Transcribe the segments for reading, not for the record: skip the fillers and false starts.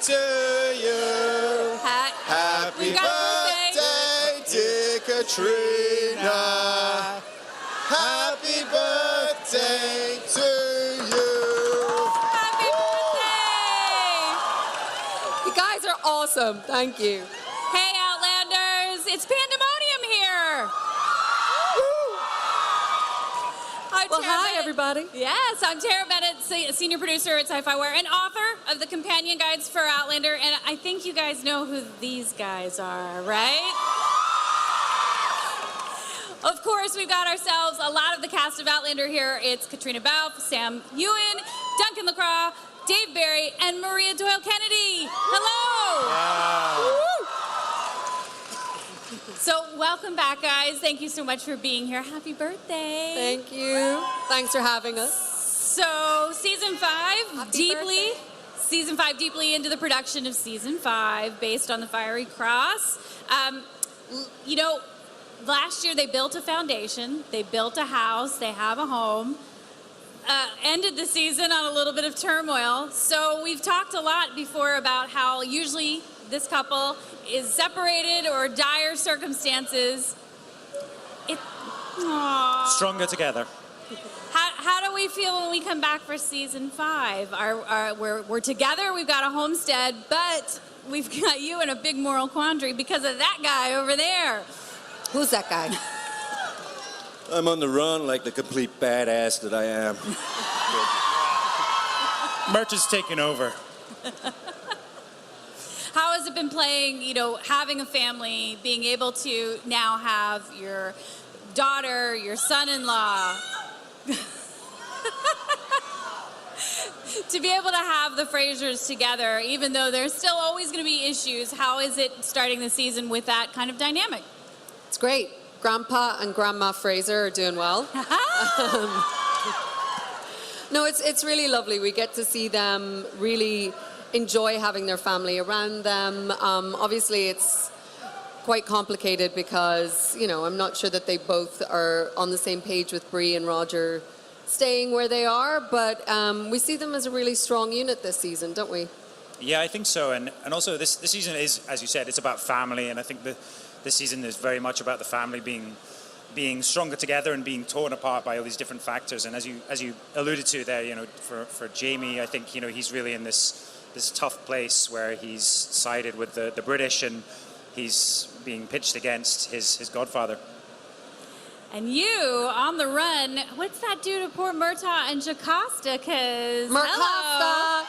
to you. Happy birthday, dear Caitriona. Happy birthday to you. Happy birthday! You guys are awesome. Thank you. Hey, Outlanders. It's pandemonium here. Well, hi, everybody. Yes, I'm Tara Bennett, senior producer at SYFY and author of the companion guides for Outlander. And I think you guys know who these guys are, right? Of course, we've got ourselves a lot of the cast of Outlander here. It's Katrina Balfe, Sam Heughan, Duncan LaCroix, Dave Barry, and Maria Doyle Kennedy. Hello! Wow. So welcome back, guys. Thank you so much for being here. Happy birthday. Thank you. Thanks for having us. So season 5, season 5 deeply into the production of season 5 based on the Fiery Cross. You know, last year they built a foundation, they built a house, they have a home. Ended the season on a little bit of turmoil. So we've talked a lot before about how usually this couple is separated or dire circumstances. Stronger together. How do we feel when we come back for season 5? We're together, we've got a homestead, but we've got you in a big moral quandary because of that guy over there. Who's that guy? I'm on the run like the complete badass that I am. Mert is taking over. How has it been playing, you know, having a family, being able to now have your daughter, your son-in-law, to be able to have the Frasers together, even though there's still always going to be issues? How is it starting the season with that kind of dynamic? It's great. Grandpa and Grandma Fraser are doing well. No, it's really lovely. We get to see them really enjoy having their family around them. Obviously, it's quite complicated because, you know, I'm not sure that they both are on the same page with Bree and Roger staying where they are, but we see them as a really strong unit this season, don't we? Yeah, I think so. And also this season is, as you said, it's about family, and I think this season is very much about the family being stronger together and being torn apart by all these different factors. And as you alluded to there, you know, for Jamie, I think, you know, he's really in this tough place where he's sided with the British and he's being pitched against his godfather. And you, on the run, what's that do to poor Murtaugh and Jocasta? Because, hello.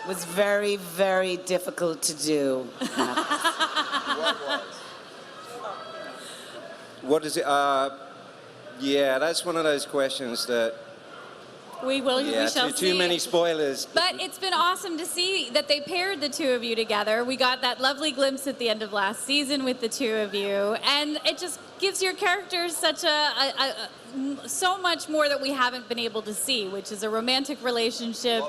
Was very, very difficult to do. What is it? Yeah, that's one of those questions that... We shall see. Too many spoilers. But it's been awesome to see that they paired the two of you together. We got that lovely glimpse at the end of last season with the two of you, and it just gives your characters such so much more that we haven't been able to see, which is a romantic relationship,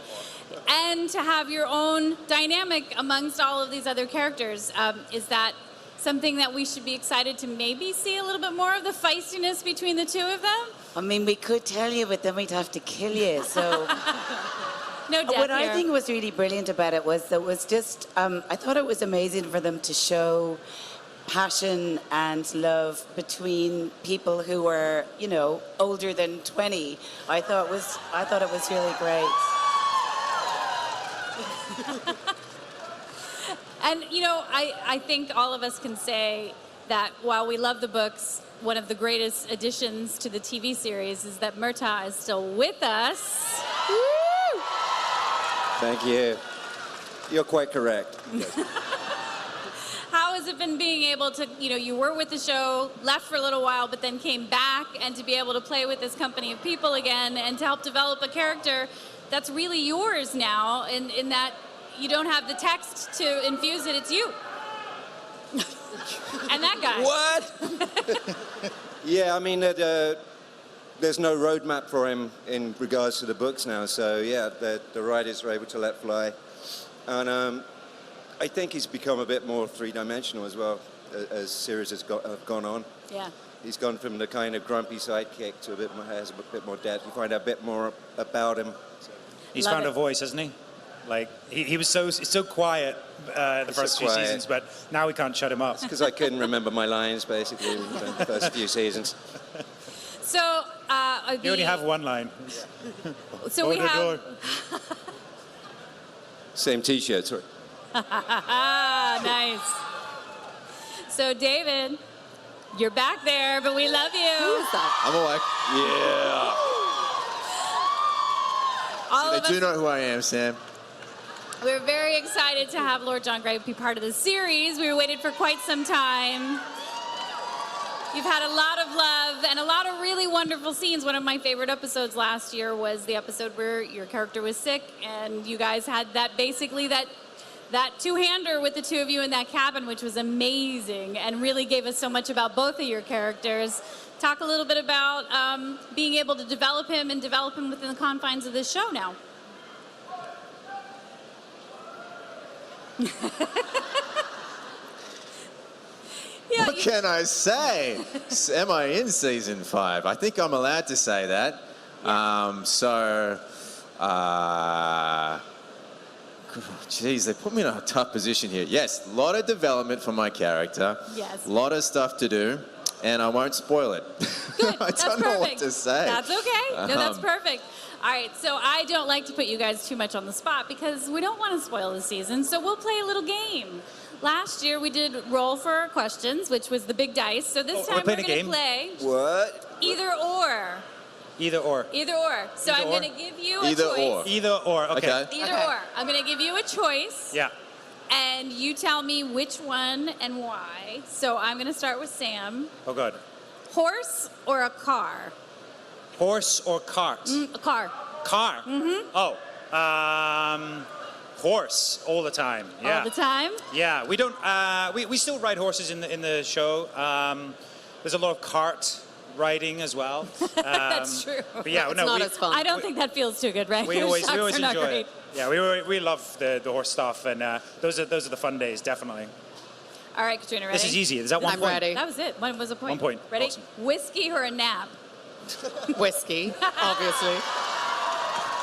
and to have your own dynamic amongst all of these other characters. Is that something that we should be excited to maybe see a little bit more of the feistiness between the two of them? I mean, we could tell you, but then we'd have to kill you, so... No death What here. I think was really brilliant about it was just, I thought it was amazing for them to show passion and love between people who were, you know, older than 20. I thought it was really great. And, you know, I think all of us can say that while we love the books, one of the greatest additions to the TV series is that Murtaugh is still with us. Woo! Thank you. You're quite correct. How has it been being able to, you know, you were with the show, left for a little while, but then came back, and to be able to play with this company of people again and to help develop a character that's really yours now, in that you don't have the text to infuse it, it's you. And that guy. What? Yeah, I mean, there's no roadmap for him in regards to the books now, so yeah, the writers are able to let fly. And I think he's become a bit more three-dimensional as well, as series have gone on. Yeah. He's gone from the kind of grumpy sidekick to has a bit more depth. You find out a bit more about him. So. He's Love found it. a voice, hasn't he? Like, he was so quiet the He's first so few quiet. seasons, but now we can't shut him up. Because I couldn't remember my lines, basically, the first few seasons. So, You only have one line. so we have. Same T-shirt, sorry. Nice. So, David, you're back there, but we love Who you. is that? I'm awake. Yeah. All They of do us, know who I am, Sam. we're very excited to have Lord John Grey be part of the series. We waited for quite some time. You've had a lot of love and a lot of really wonderful scenes. One of my favorite episodes last year was the episode where your character was sick and you guys had that basically that two-hander with the two of you in that cabin, which was amazing and really gave us so much about both of your characters. Talk a little bit about being able to develop him and develop him within the confines of this show now. Yeah, What can I say? Am I in season 5? I think I'm allowed to say that. Geez, they put me in a tough position here. Yes, a lot of development for my character. Yes. A lot of stuff to do, and I won't spoil it. Good. I That's don't know perfect. what to say. That's okay. No, that's perfect. All right, so I don't like to put you guys too much on the spot because we don't want to spoil the season, so we'll play a little game. Last year we did roll for questions, which was the big dice. So this we're time we're playing a going to game? play What? either or. Either or. Either or. So Either I'm or? going to give you a Either choice. or. Either or, okay. Okay. Either or. I'm going to give you a choice. Yeah. And you tell me which one and why. So I'm going to start with Sam. Oh, God. Horse or a car? Horse or cart? A car. Car. Mm-hmm. Oh, horse all the time. Yeah. All the time? Yeah, we don't. We still ride horses in the show. There's a lot of cart riding as well. That's true. But yeah, It's no, not we, as fun. I don't think that feels too good, right? we always Shocks are not enjoy great. it. Yeah, we love the horse stuff, and those are the fun days, definitely. All right, Caitriona, ready? This is easy. Is that one I'm point? ready. That was it. One was a point. 1 point. Ready? Awesome. Whiskey or a nap? Whiskey, obviously.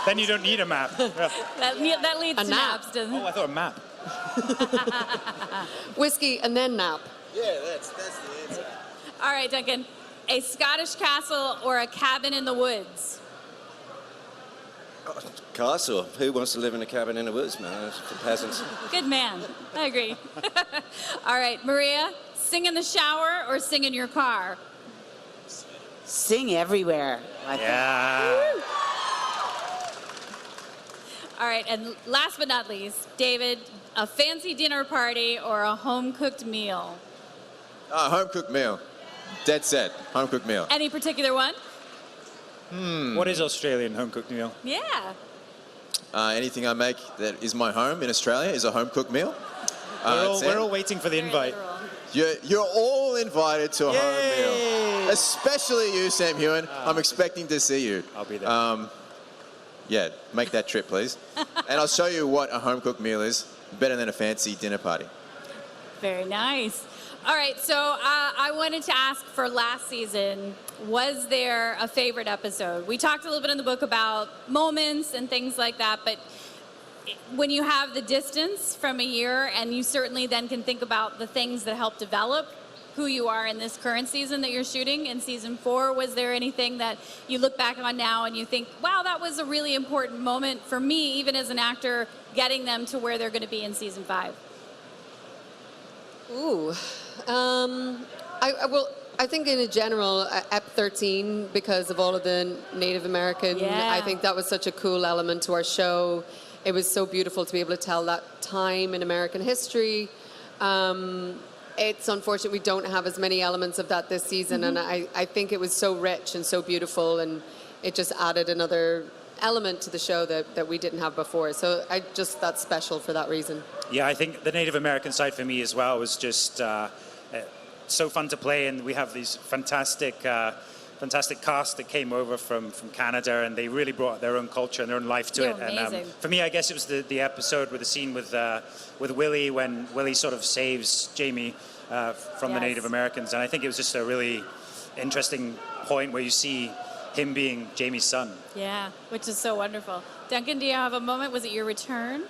Then you don't need a map. Yeah. That leads A to nap. naps, doesn't Oh, it? I thought a map. Whiskey and then nap. Yeah, that's the answer. All right, Duncan. A Scottish castle or a cabin in the woods? Castle. Who wants to live in a cabin in the woods, man? It's for peasants. Good man. I agree. All right, Maria. Sing in the shower or sing in your car? Sing everywhere. I think. Yeah. All right, and last but not least, David, a fancy dinner party or a home-cooked meal? Home cooked meal. Dead set. Home cooked meal. Any particular one? What is Australian home cooked meal? Yeah. Anything I make that is my home in Australia is a home cooked meal. Sam, We're all waiting for the invite. You're all invited to a Yay! home meal. Especially you, Sam Heughan. I'm expecting to see you. I'll be there. Yeah, make that trip, please. And I'll show you what a home cooked meal is. Better than a fancy dinner party. Very nice. All right, so I wanted to ask for last season, was there a favorite episode? We talked a little bit in the book about moments and things like that, but when you have the distance from a year and you certainly then can think about the things that help develop who you are in this current season that you're shooting in season 4, was there anything that you look back on now and you think, wow, that was a really important moment for me, even as an actor, getting them to where they're going to be in season 5? Ooh. I think in a general, Ep 13, because of all of the Native American, Yeah. I think that was such a cool element to our show. It was so beautiful to be able to tell that time in American history. It's unfortunate we don't have as many elements of that this season, and I think it was so rich and so beautiful, and it just added another element to the show that we didn't have before. So that's special for that reason. Yeah, I think the Native American side for me as well was just so fun to play, and we have these fantastic cast that came over from Canada, and they really brought their own culture and their own life to They're it. amazing. And for me, I guess it was the episode with the scene with Willie, when Willie sort of saves Jamie from the Yes. Native Americans, and I think it was just a really interesting point where you see him being Jamie's son. Yeah, which is so wonderful. Duncan, do you have a moment? Was it your return?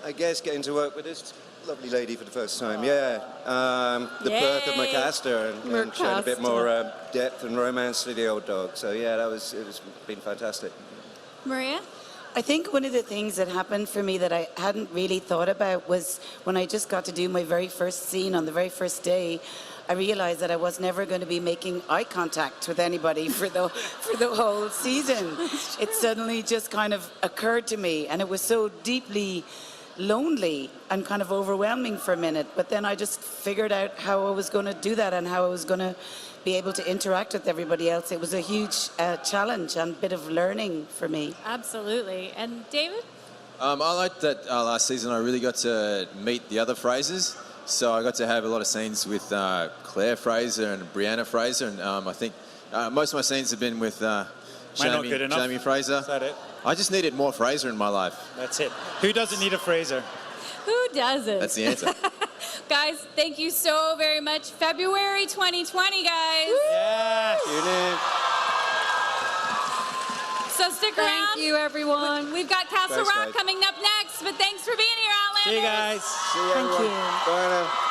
I guess getting to work with this lovely lady for the first time, yeah. The birth of Yay. Mercaster and showing a bit Mercaster. more depth and romance to the old dog. So yeah, it was been fantastic. Maria? I think one of the things that happened for me that I hadn't really thought about was when I just got to do my very first scene on the very first day, I realized that I was never going to be making eye contact with anybody for the whole season. It suddenly just kind of occurred to me, and it was so deeply lonely and kind of overwhelming for a minute. But then I just figured out how I was going to do that and how I was going to be able to interact with everybody else. It was a huge challenge and bit of learning for me. Absolutely. And David? I liked that last season I really got to meet the other Frasers. So I got to have a lot of scenes with Claire Fraser and Brianna Fraser, and I think most of my scenes have been with Jamie Fraser. Is that it? I just needed more Fraser in my life. That's it. Who doesn't need a Fraser? Who doesn't? That's the answer. Guys, thank you so very much. February 2020, guys. Yeah. Tune in. So stick around. Thank you, everyone. We've got Castle Thanks, Rock guys. coming up next, but thanks for being here, Outlander. See you guys. See you, everyone. you. Bye now.